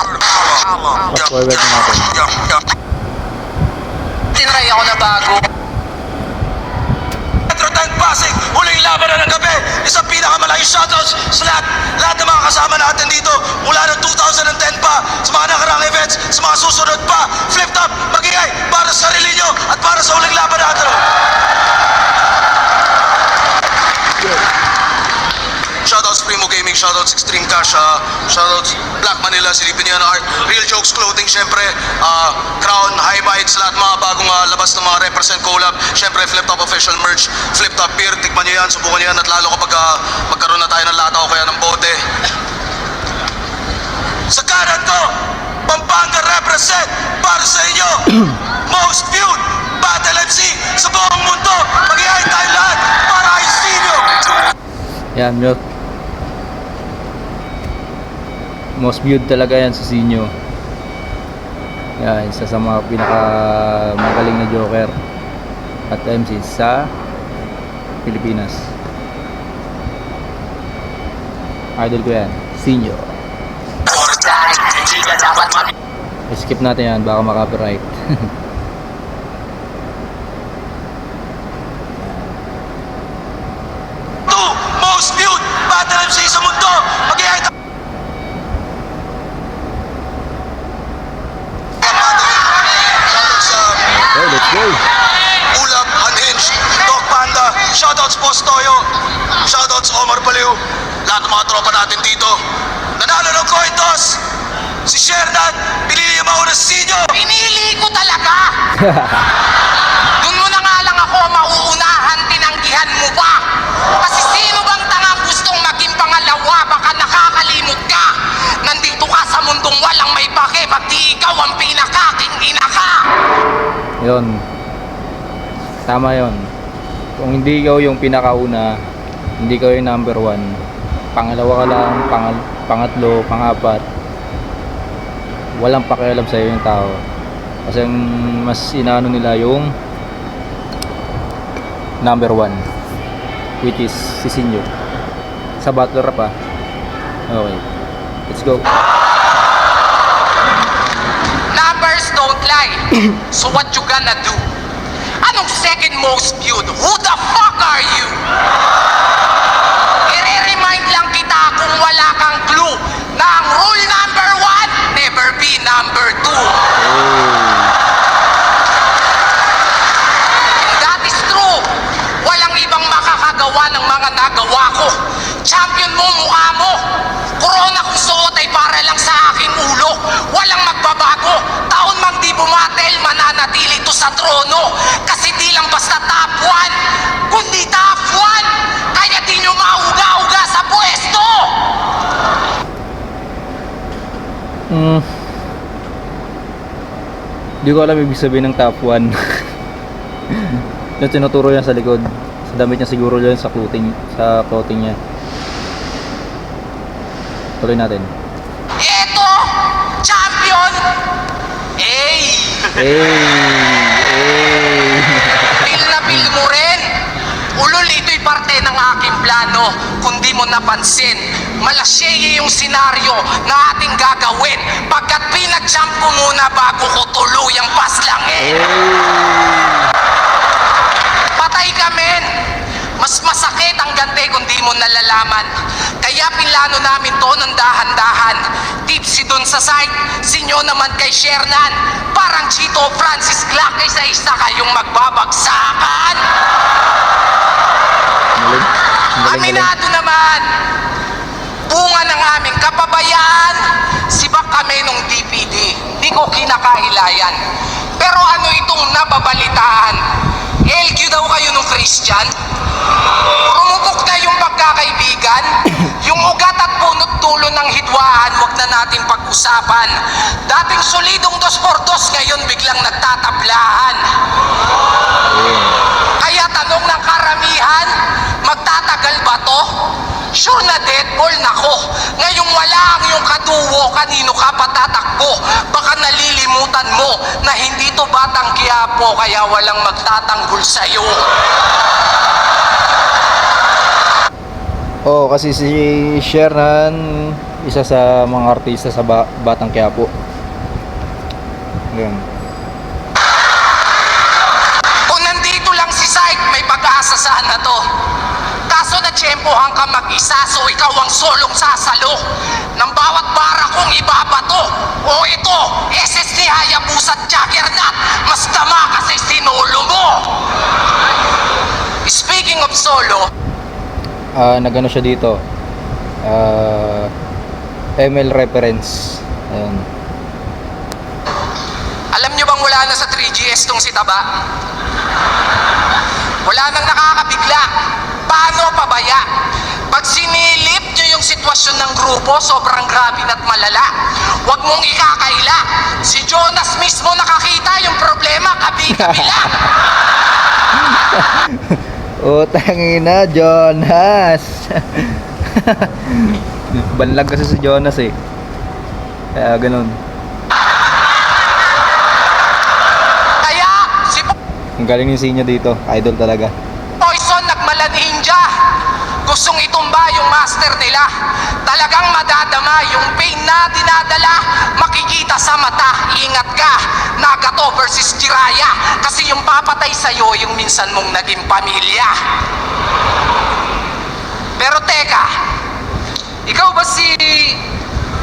Fast forward na natin. Tinry ako na bago. Metro 10 Pasig, huling laban na ng gabi. Isang pinakamalaking shoutouts sa lahat ng mga kasama natin dito. Mula ng 2010 pa, sa mga nakarang events, sa mga susunod pa. Flip top, magingay para sa sarili nyo at para sa huling laban natin. Shoutouts Primo Gaming, shoutouts Extreme Cash, shoutouts Black Manila, silipin niyo Art, Real Jokes Clothing, syempre, Crown, High Bites, lahat mga bagong labas ng mga represent collab, syempre Flip Top Official Merch, Flip Top Beer, tikman niyo yan, subukan niyo yan, at lalo kapag magkaroon na tayo ng lata o kaya ng bote. Sa kanan ko, Pampanga represent para sa inyo, most viewed Battle MC sa buong mundo, mag-ihay tayo lahat para ay sinyo. Yan, most viewed talaga yan sa Sinyo. Yan, isa sa mga pinakamagaling na joker at MC sa Pilipinas. Idol ko yan, Sinyo. Skip natin yan, baka maka-copyright. Most viewed Battle MC sa mundo, mag-ihay tayo. Okay, let's go. Ulap, Unhinged, Dog Panda, shoutouts Boss Toyo, shoutouts Omar Baliw, lahat ng mga tropa natin dito. Nanalo ng coin toss, si Sherdan, pinili yung mauna si Sinyo. Pinili ko talaga! Doon mo na nga lang ako mauunahan, tinanggihan mo pa. Kasi sino bang tangang gustong maging pangalawa, baka nakakalimot ka. Nandito ka sa mundong walang may pake, pati ikaw ang pinakaking ina ka. Yun. Tama yun. Kung hindi ikaw yung pinakauna, hindi ikaw yung number one, pangalawa ka lang, pangatlo, pangapat, walang pakialam sa'yo yung tao. Kasi mas inaano nila yung number one, which is si Sinyo. Sa battle rap Okay, let's go. Numbers don't lie. So what you gonna do? Anong second most viewed? Who the fuck are you? I-remind lang kita kung wala kang clue na ang rule number 1, never be number 2. And that is true. Walang ibang makakagawa ng mga nagawa ko. Champion mo, mukha mo. Corona kung suot ay para lang sa aking ulo. Walang magbabago. Taon mang di bumatel, mananatili to sa trono. Kasi di lang basta top 1, kundi top 1. Kaya di nyo mauga-uga sa pwesto. Di ko alam ibig sabihin ng top 1. Yung tinuturo niya sa likod. Sa damit niya siguro yun sa clothing niya. Tuloy natin. Eto, champion. Hey! Bil na bil mo rin. Ulol, ito'y parte ng aking plano. Kung di mo napansin, malasye yung senaryo na ating gagawin. Pagkat pinag-jump ko muna bago ko tuluyang paslangin. Patay ka, men. Mas masakit ang gante kung di mo nalalaman. Kaya pinlano namin to ng dahan-dahan. Tipsy dun sa site, Sinyo naman kay Shernan. Parang Chito Francis Clark, isa-isa kayong magbabagsakan. Aminado naman, bunga ng aming kapabayaan, sibak kami nung DPD. Di ko kinakahilayan. Pero ano itong nababalitaan? LQ daw kayo nung Christian? Rumubok na yung pagkakaibigan? Yung ugat at punot tulo ng hidwaan, wag na natin pag-usapan. Dating solidong 2x2, ngayon biglang nagtatablahan. Kaya tanong ng karamihan, magtatagal ba to? Sure na deadball na ko. Ngayong wala ang iyong kaduwo, kanino ka patatakbo? Baka nalilimutan mo na hindi to Batang Quiapo, kaya walang magtatanggol sa'yo. Oo, kasi si Shernan, isa sa mga artista sa Batang Quiapo. Yun. Kung nandito lang si Syke, may pag-asa sana to. Kaso natsyempohan ka mag-isa, so ikaw ang solong sasalo ng bawat bara kong ibabato. O ito, SS ni Hayabusa at Juggernaut, mas dama kasi sinolo mo. Speaking of solo, Nagano siya dito. ML reference. Ayun. alam nyo bang wala na sa 3GS tong si Taba? Wala nang nakakabigla. Paano pabaya? Pag sinilip nyo yung sitwasyon ng grupo, sobrang grabe at malala. Huwag mong ikakaila. Si Jonas mismo nakakita yung problema, kabi-kabila. Tangina, Jonas. Banlag kasi si Jonas eh. Kaya ganun. Kaya si Ang galing yung sinya dito. Idol talaga. Poison nagmala ninja. Gustong itumba yung master nila. Talagang madadama yung pain na dinadala. Makikita sa mata, ingat ka. Nagato versus Jiraya. Kasi yung papatay sa'yo, yung minsan mong naging pamilya. Pero teka, ikaw ba si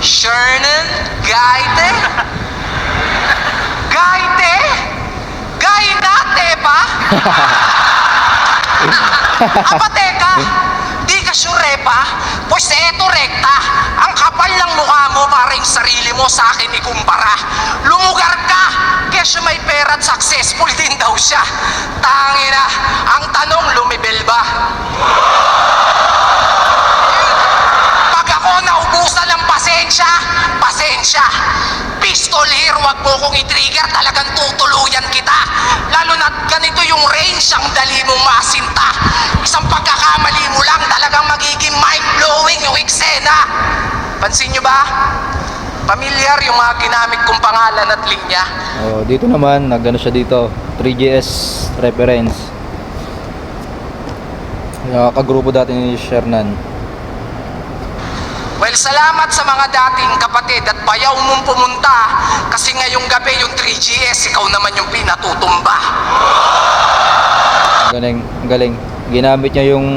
Shernan Gaite? Gaite? Gainate pa? Apa teka? Di ka sure pa? Pues eto rekta. Ang kapal ng mukha mo para yung sarili mo sa akin ikumpara. Lumugar ka! Kesyo may pera at successful din daw siya. Tangina, ang tanong lumibel ba? Pag ako naubusan ng pasensya, pasensya. Pistol here, wag mo kong i-trigger, talagang tutuluyan kita. Lalo na ganito yung range, ang dali mong masinta. Isang pagkakamali mo lang, talagang magiging mind-blowing yung eksena. Pansin nyo ba? Pamilyar yung mga ginamit kong pangalan at linya. Dito naman, nagano siya dito. 3GS reference. Kagrupo dati ni Shernan. Well, salamat sa mga dating kapatid at bayaw mong pumunta kasi ngayong gabi yung 3GS, ikaw naman yung pinatutumba. Galing, galing. Ginamit niya yung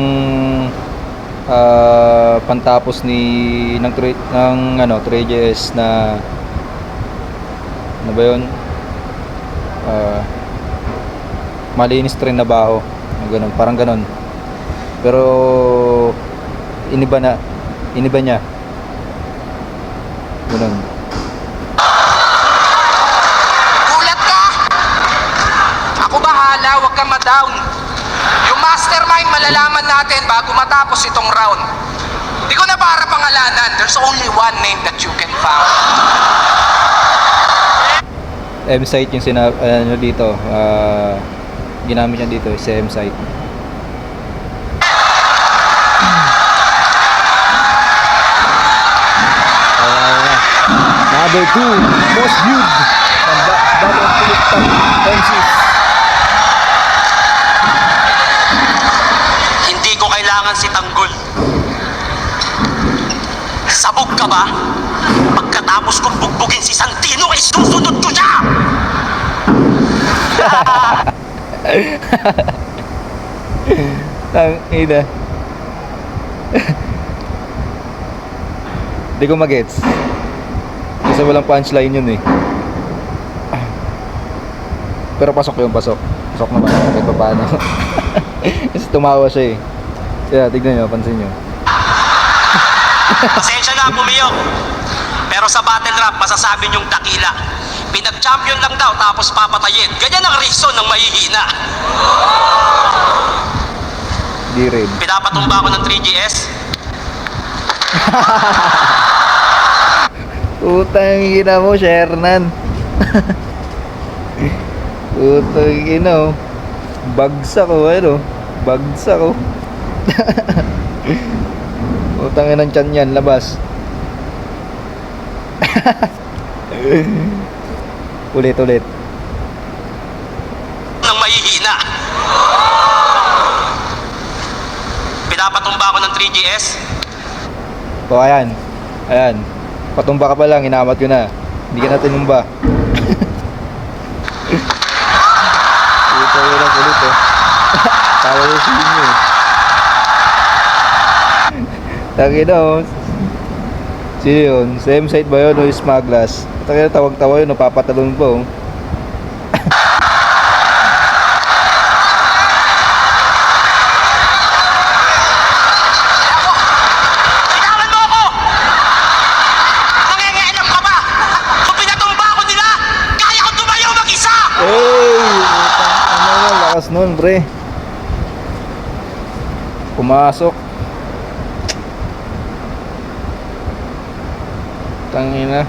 pantapos ng 3GS na ano ba yun? Malinis rin na baho. Ganun, parang ganun. Pero iniba niya. Ganun. Gulat ka? Ako bahala, huwag kang ma-down. Yung mastermind malalaman natin bago matapos itong round. Di ko na para pangalanan, there's only one name that you can find. M-site yung dito. Ginamit niya dito sa M-site. Number 2, most viewed ng Batang Quiapo MCs. Hindi ko kailangan si Tanggol. Sabog ka ba? Pagkatapos kong bugbugin si Santino, ay susunod ko siya! Tangina. Hindi ko magets. Kasi walang punchline yun eh. Pero pasok yun, pasok. Pasok naman kahit pa paano. Kasi tumawa siya eh. Kaya tignan nyo, pansin nyo. Pasensya na, pumiyok. Pero sa battle rap, masasabi niyong dakila. Pinag-champion lang daw, tapos papatayin. Ganyan ang reason ng mahihina. Di rin. Pinapatumba ko ng 3GS. Utang ina mo, Shernan. Utang ina oh. Bagsak oh, ano? Bagsak oh. Utang ina ng tiyan yan, labas. Ulit. Ng mahihina. Pinapatumba ako ng 3GS. O, ayan. Ayan. Patumba ka pa lang, inamat ko na. Hindi ka na tinumba. Ito yun ang kulit eh. Tawa ko sa inyo eh. Taki na oh. Sino yun? Same side ba yun o Smaglas? Taki na tawag-tawa yun, napapatalon po oh. Bitawan mo ako! Nangingialam ka ba? Kung pinatumba ako nila, kaya ko tumayo mag-isa! Hey! Ano mo, lakas nun pre. Pumasok. Tangina.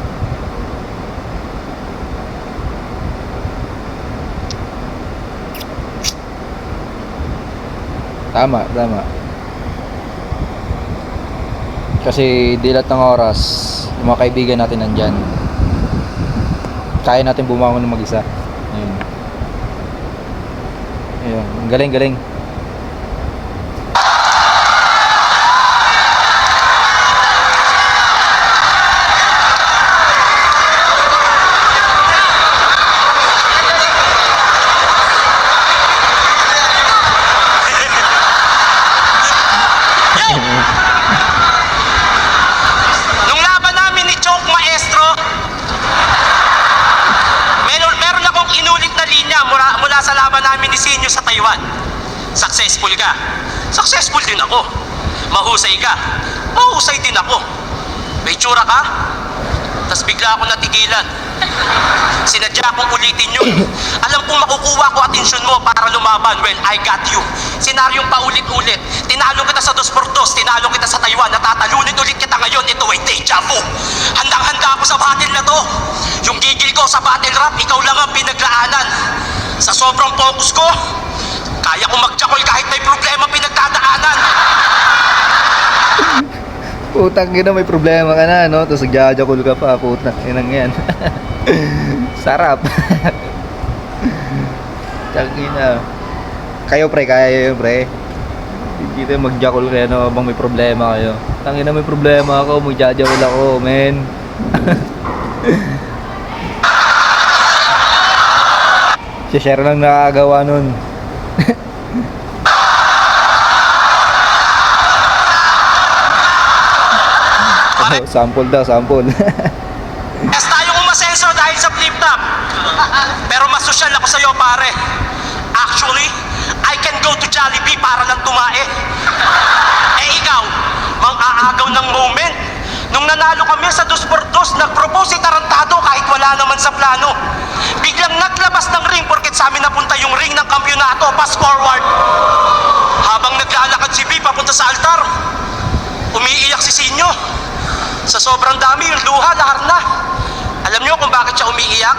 Tama, tama. Kasi di lahat ng oras, yung mga kaibigan natin nandyan. Kaya natin bumangon ng mag-isa. Ayun. Ayun. Galing, galing. Nung laban namin ni Choke Maestro, meron akong inulit na linya mula sa laban namin ni Sinyo sa Taiwan. Successful ka. Successful din ako. Mahusay ka. Mahusay din ako. May tsura ka. Tapos bigla ako natigilan. Sinadya kong ulitin yun. Alam kong makukuha ko atensyon mo para lumaban. Well, I got you. Senaryong paulit-ulit. Tinalo kita sa 2x2, tinalo kita sa Taiwan, natatalunin ulit kita ngayon. Ito ay deja vu. Handang-handa ako sa battle na to. Yung gigil ko sa battle rap, ikaw lang ang pinaglaanan. Sa sobrang focus ko, kaya kong magjakol kahit may problema pinagdadaanan. Putang ina, may problema ka na, no? Tapos nagjajakul ka pa, putang inang yan. Sarap. Tangina. Kayo pre, kaya yun pre. Hindi tayo magjakul kayo, no? Habang may problema kayo. Tangina, may problema ako, magjajakul ako, men. Share lang nakagawa nun. Sample daw, sample. Yes, tayong umasenso dahil sa flip top. Pero mas sosyal ako sa'yo, pare. Actually, I can go to Jollibee para lang tumae. Eh ikaw, mang-aagaw ng moment. Nung nanalo kami sa 2x2, nag-propose si Tarantado kahit wala naman sa plano. Biglang naglabas ng ring porket sa amin napunta yung ring ng kampyonato, pass forward. Habang naglalakad si B papunta sa altar, umiiyak si Sinyo. Sa sobrang dami, yung luha, lahar na. Alam niyo kung bakit siya umiiyak?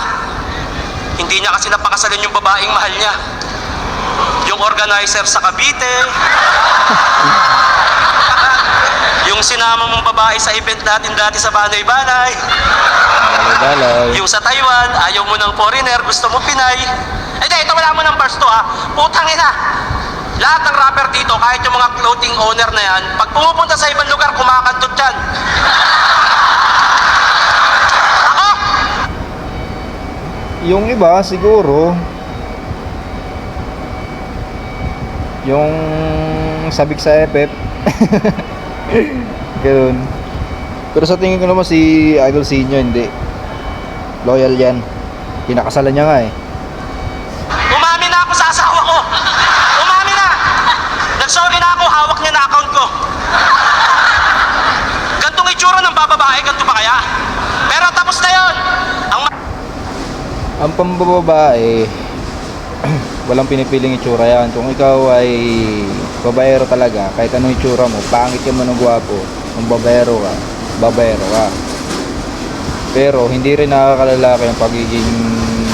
Hindi niya kasi napakasalan yung babaeng mahal niya. Yung organizer sa Cavite. Yung sinama mong babae sa event natin dati sa Banay-Banay. Balay-balay. Yung sa Taiwan, ayaw mo ng foreigner, gusto mo Pinay. Eh di, ito wala mo ng verse to ha. Putang ina. Lahat ng rapper dito, kahit yung mga clothing owner na yan, pag pumupunta sa ibang lugar, kumakantot yan. Ako? Yung iba, siguro, yung sabik sa FF. Ganun. Pero sa tingin ko naman si Idol Sinyo, hindi. Loyal yan. Kinakasalan niya nga eh. Umami na ako sa asawa ko. Umami na. Nagsorry na ako, hawak niya na account ko. Gantong itsura ng bababae, ganito ba kaya? Pero tapos na yun. Ang pambababae, walang pinipiling itsura yan. Kung ikaw ay babaero talaga, kahit anong itsura mo, pangit ka man ng gwapo, kung babaero ka. Pero hindi rin nakakalalaki ang pagiging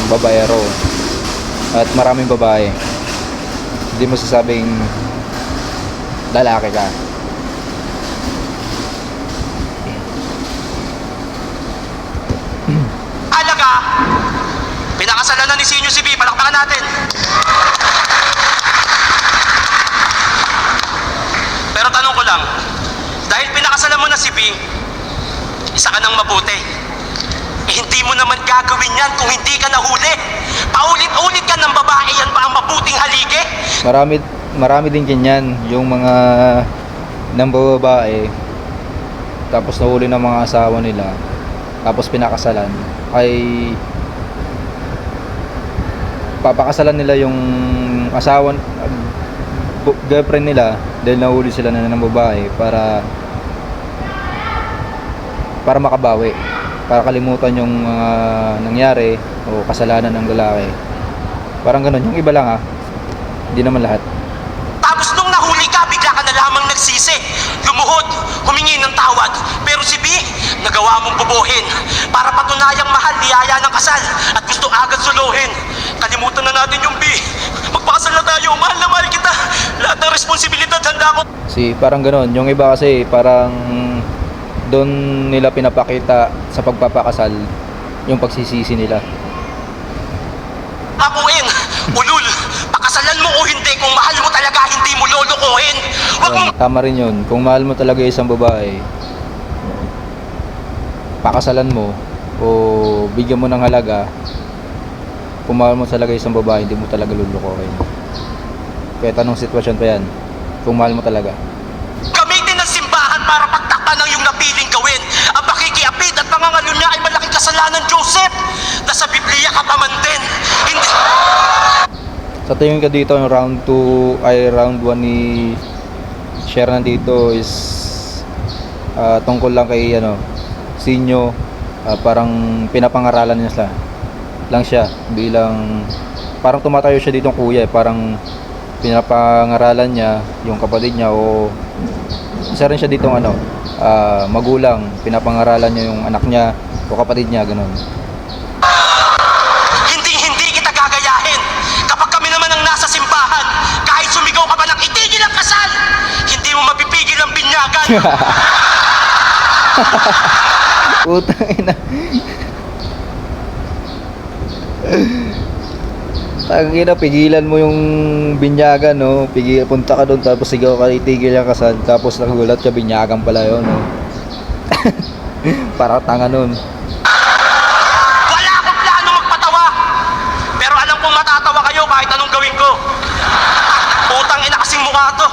babaero. At maraming babae. Hindi mo sasabing lalaki ka. Alaga, pinakasalan na ni Sinyo si B, palakpakan natin. Pero lang. Dahil pinakasalan mo na si B, isa ka nang mabuti. Hindi mo naman gagawin yan kung hindi ka nahuli. Paulit-ulit ka ng babae, yan ba ang mabuting haligi? Marami din ganyan, yung mga nambababae tapos nahuli ng mga asawa nila tapos pinakasalan, ay papakasalan nila yung asawa, girlfriend nila, dahil nahuli sila na ng babae para makabawi, para kalimutan yung nangyari o kasalanan ng lalaki. Parang ganun, yung iba lang hindi naman lahat. Tapos nung nahuli ka, bigla ka na lamang nagsisi. Lumuhod, humingi ng tawad. Pero si B, nagawa mong bubuhin para patunayang mahal niyaya ng kasal at gusto agad suluhin. Kalimutan na natin yung B. Magpakasal na tayo, mahal na mahal kita. Lahat ng responsibilidad handa ko. Parang ganun, yung iba kasi parang doon nila pinapakita sa pagpapakasal yung pagsisisi nila. Abuin, ulul, pakasalan mo o hindi, kung mahal mo talaga, hindi mo lulukuhin. Wag mo... Tama rin yun, kung mahal mo talaga isang babae, pakasalan mo o bigyan mo ng halaga. Kung mahal mo talaga isang babae, hindi mo talaga lulukuhin. Kahit anong sitwasyon pa yan, kung mahal mo talaga. Gamitin ng simbahan para pagtakpan ng iyong napiling gawin. Ang pakikiapid at pangangalo niya ay malaking kasalanan, Joseph. Nasa Biblia ka pa man din. Hindi... Sa tingin ka dito, yung round 2 ay round 1 ni Shernan dito is tungkol lang kay Sinyo, parang pinapangaralan niya lang siya bilang parang tumatayo siya ditong kuya, parang pinapangaralan niya yung kapatid niya o isa rin siya ditong magulang, pinapangaralan niya yung anak niya o kapatid niya, ganun. Hindi kita gagayahin. Kapag kami naman ang nasa simbahan, kahit sumigaw ka pa ng itigil ang kasal, hindi mo mapipigil ang binyagan. Putang ina. Tangina, pigilan mo yung binyagan, no? Punta ka doon tapos sigaw ka, itigil ang kasal, tapos nagulat ka, binyagan pala yun, no? Para tanga nun. Wala akong plano magpatawa. Pero alam kong matatawa kayo kahit anong gawin ko. Putang ina kasing mukha to.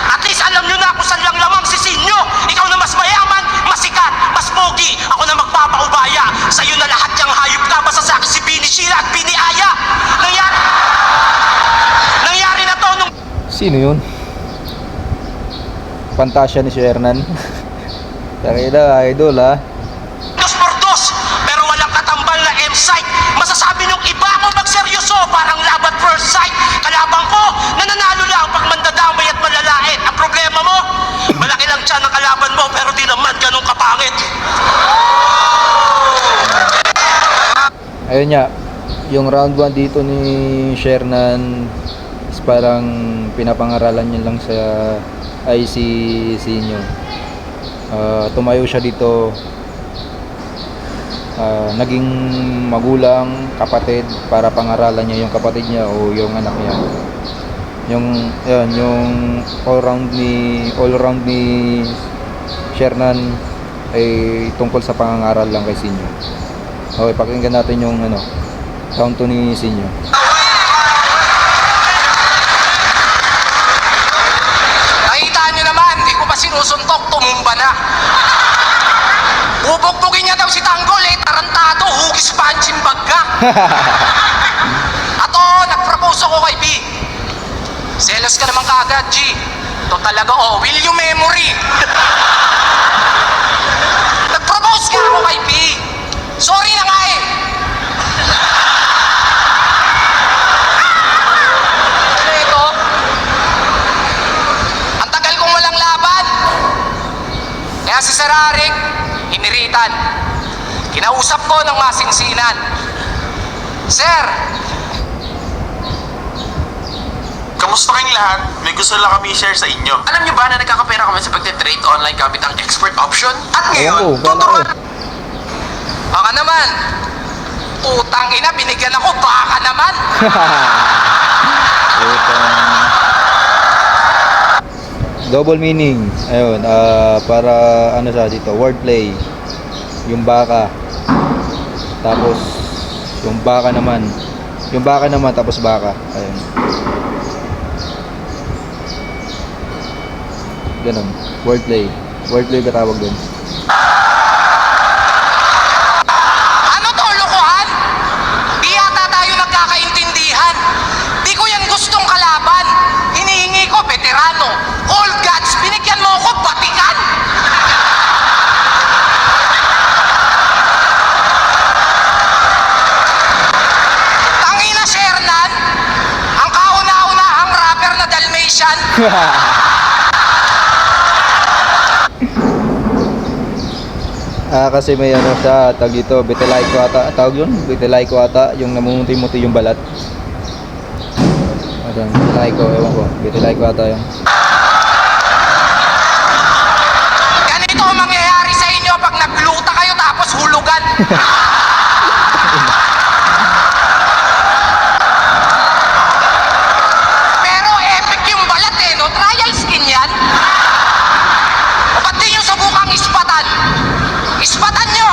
At least alam nyo na kung saan lang lamang si Sinyo. Ikaw na mas mayaman, mas sikat, mas pogi. Ako na magpapaubaya. Sa'yo na lahat yung hayop ka. Basta sa akin si Bini Sheila at Bini Aya. Nangyari na to nung... Sino yun? Fantasya ni Shernan. Tangina, idol, Dos por dos, pero walang katambal na M-site. Masasabi nung iba ako magseryoso, parang love at first sight. Kalabang ko, nananalo lang pag mandadamay at malalait. Ang problema mo, malaki lang tiyan ng kalaban mo, pero di naman ganun kapangit. Ayun nga, yung round 1 dito ni Shernan is parang pinapangaralan niya lang sa si Sinyo. Tumayo siya dito, naging magulang, kapatid, para pangaralan niya yung kapatid niya o yung anak niya. Yung all round ni Shernan ay tungkol sa pangangaral lang kay Sinyo. Okay, pakinggan natin yung round 2 ni Sinyo. Nakita nyo naman, di ko pa sinusuntok, tumumba na. Bubugbugin niya daw si Tanggol tarantado, hugis punching bag ka. Ato, nag-propose ako kay B. Selos ka naman kaagad, G. Ito talaga, will you memory? Nag-propose ka ako kay B. Sorry na nga Ano ito? Ang tagal kong walang laban. Kaya si Sir Arik, hiniritan. Kinausap ko ng masinsinan. Sir, Kamusta kayong lahat? May gusto lang kami i-share sa inyo. Alam niyo ba na nagkakapera kami sa pagte-trade online gamit ang expert option? At ngayon, tuturuan... baka naman. Utang ina, binigyan ako, baka naman. Double meaning. Ayun, para ano sa dito, wordplay. Yung baka. Tapos yung baka naman. Yung baka naman tapos baka. Ayun. Ganun. Wordplay. Wordplay ba tawag doon? Ano to, lokohan? Di yata tayo nagkakaintindihan. Di ko yan gustong kalaban. Hinihingi ko, veterano. All gods, binigyan mo ako, batikan. Tangina, Shernan. Ang kauna-unahang rapper na Dalmatian. Kasi may ano siya, tag ito, vitiligo ata, tawag yun, vitiligo ata, yung namumuti-muti yung balat. Ayan, vitiligo, ewan ko, vitiligo ata yun. Ganito ang mangyayari sa inyo pag nagluta kayo tapos hulugan. Pero epic yung balat eh, no? Trial skin yan. O ba't di nyo subukang ispatan? Ispatan nyo!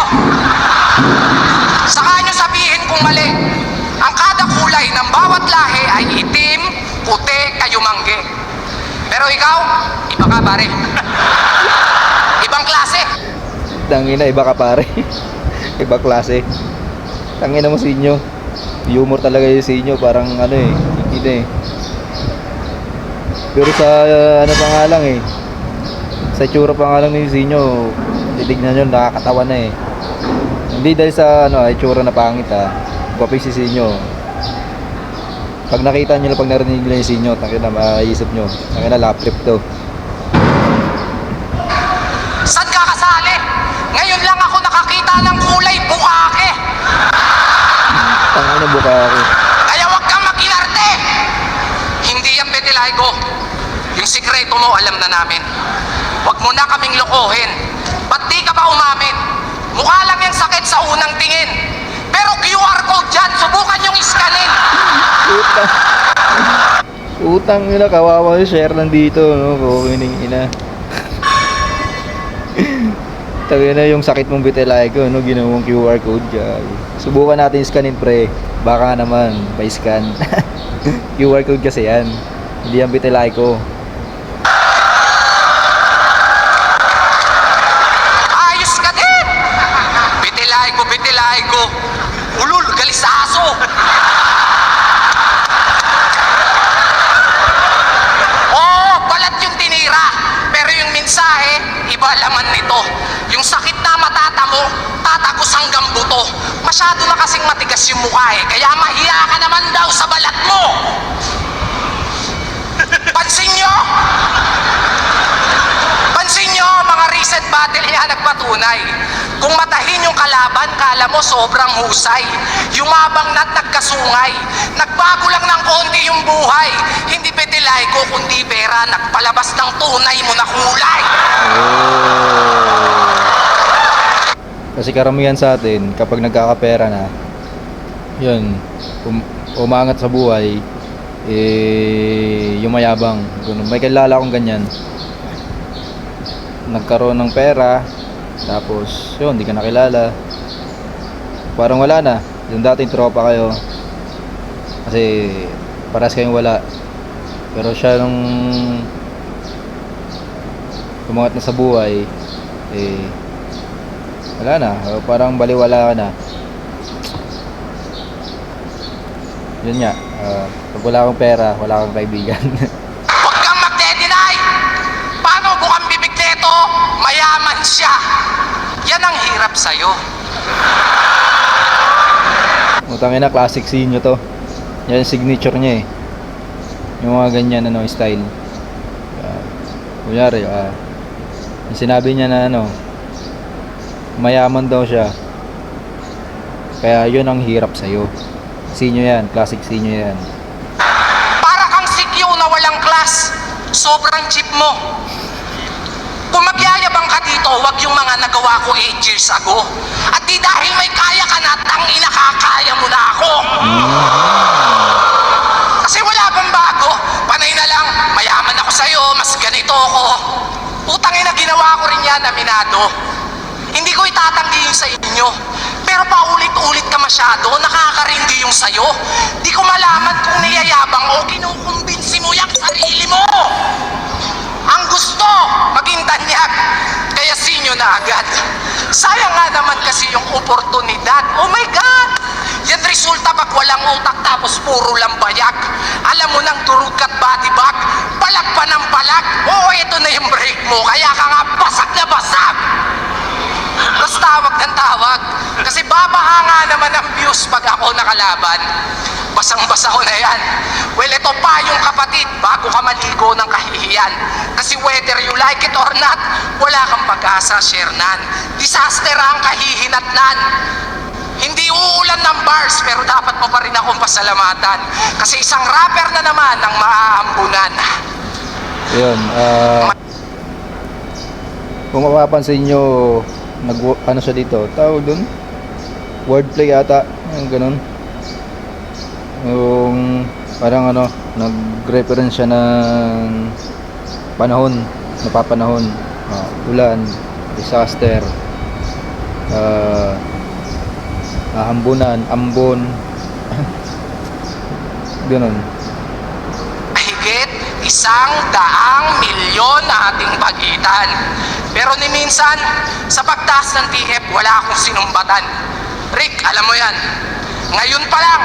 Saka nyo sabihin kung mali. Ang kada kulay ng bawat lahi ay itim, puti, kayumangge. Pero ikaw, iba ka pare. Ibang klase. Tangina, iba ka pare. Iba klase. Tangina mo sinyo. Humor talaga yung sinyo, parang ano eh, hindi eh. Pero sa ano pa nga lang eh. Sa tsura pa nga lang ni sinyo, titignan nyo, nakakatawa na eh. Hindi dahil sa ano, itsura na pangit Guwapo si sinyo. Pag nakita nyo lang, pag narinig nyo yung sinyo, tangina, maisip nyo, tangina, lap trip to. Saan ka kasali? Ngayon lang ako nakakita ng kulay bukake. Tangina, buka ako. Kaya huwag kang mag-inarte. Hindi yan vitiligo. Yung sikreto mo, alam na namin. Huwag mo na kaming lokohin. Ba't di ka pa umamin? Mukha lang yung sakit sa unang tingin. Pero QR code dyan, subukan yung iskanin. Utang. Utang nila, kawawa yung share nandito, no? Kukining ina. Tabi na yung sakit mong vitiligo, no? Ginawang QR code dyan. Subukan natin iskanin, pre. Baka naman, pa-scan. QR code kasi yan. Hindi yan vitiligo. Ayos ka din. Vitiligo. Ulul, galisaso. Oo, balat yung tinira. Pero yung mensahe, iba laman nito. Yung sakit na matatamo, tatagos hanggang buto. Masyado na kasing matigas yung mukha kaya mahiya ka naman daw sa balat mo. Pansin nyo? Pansin nyo, mga recent battle yan nagpatunay. Kung matahin yung kalaban, kala mo sobrang husay. Yumabang na't nagkasungay. Nagbago lang ng konti yung buhay. Hindi vitiligo kundi pera. Nagpalabas ng tunay mo na kulay. Kasi karamihan sa atin, kapag nagkakapera na, yun, umangat sa buhay, yumayabang. May kilala akong ganyan. Nagkaroon ng pera, tapos yun, hindi ka nakilala. Parang wala na. Yung dating tropa kayo, kasi parehas kayong wala. Pero siya nung umangat na sa buhay, wala na. Parang baliwala ka na. Yun nga, pag wala kang pera, wala kang kaibigan. Huwag kang magde-deny. Paano bukang bibig neto? Mayaman siya. Yan ang hirap sa'yo. Utangin na, classic scene nyo to. Yan yung signature niya eh. Yung mga ganyan ano, style. Kunyari, yung sinabi niya na ano, mayaman daw siya. Kaya yun ang hirap sa'yo. Sinyo yan, classic sinyo yan. Para kang sikyo na walang class. Sobrang cheap mo. Kung magyayabang ka dito, wag yung mga nagawa ko 8 years ago. At di dahil may kaya ka na, tangina kakaya mo na ako. Kasi wala bang bago? Panay na lang, mayaman ako sa'yo, mas ganito, ko, utang ina ginawa ko rin yan, aminado. Hindi ko itatanggi yung sa inyo. Pero paulit-ulit ka masyado, nakakarindi yung sayo. Di ko malaman kung niyayabang o kinukumbinsi mo yung sarili mo. Ang gusto, maging tanyag. Kaya sinyo na agad. Sayang nga naman kasi yung oportunidad. Oh my God! Yan resulta pag walang utak tapos puro lang bayag. Alam mo nang durug ka't body bag, palag pa ng palag. Oo, ito na yung break mo, kaya ka nga basag na basag. Tapos tawag ng tawag. Kasi babaha nga naman ang views pag ako nakalaban. Basang-basa ko na yan. Well, ito pa yung kapatid, bago ka maligo ng kahihiyan. Kasi whether you like it or not, wala kang pag-asa, Shernan. Disaster ang kahihinatnan. Hindi uulan ng bars, pero dapat mo pa rin akong pasalamatan. Kasi isang rapper na naman ang maaambunan. Yun, kung mapapansin nyo, ano siya dito, tawag dun, wordplay ata, yung ganun. Yung parang ano, nag-reference siya ng panahon, napapanahon, ulan, disaster, hambunan, ambon, ganun. Higit 100 milyon na ating pagitan. Pero ni minsan, sa pagtaas ng TF, wala akong sinumbatan. Rick, alam mo yan, ngayon pa lang.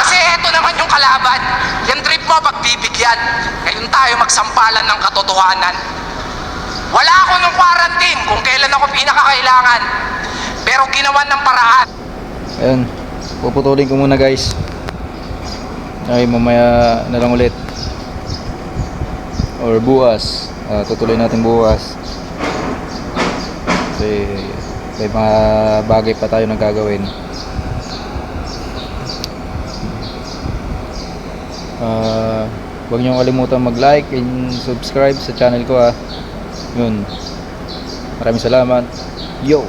Kasi eto naman yung kalaban. Yan trip mo pagbibigyan. Ngayon tayo magsampalan ng katotohanan. Wala ako nung quarantine kung kailan ako pinakakailangan. Pero ginawan ng paraan. Ayun, puputulin ko muna guys. Ay, mamaya na lang ulit. Or bukas. Tutuloy natin bukas. Kasi may mga bagay pa tayo na gagawin. Huwag niyong kalimutan mag-like and subscribe sa channel ko. Yun. Maraming salamat. Yo!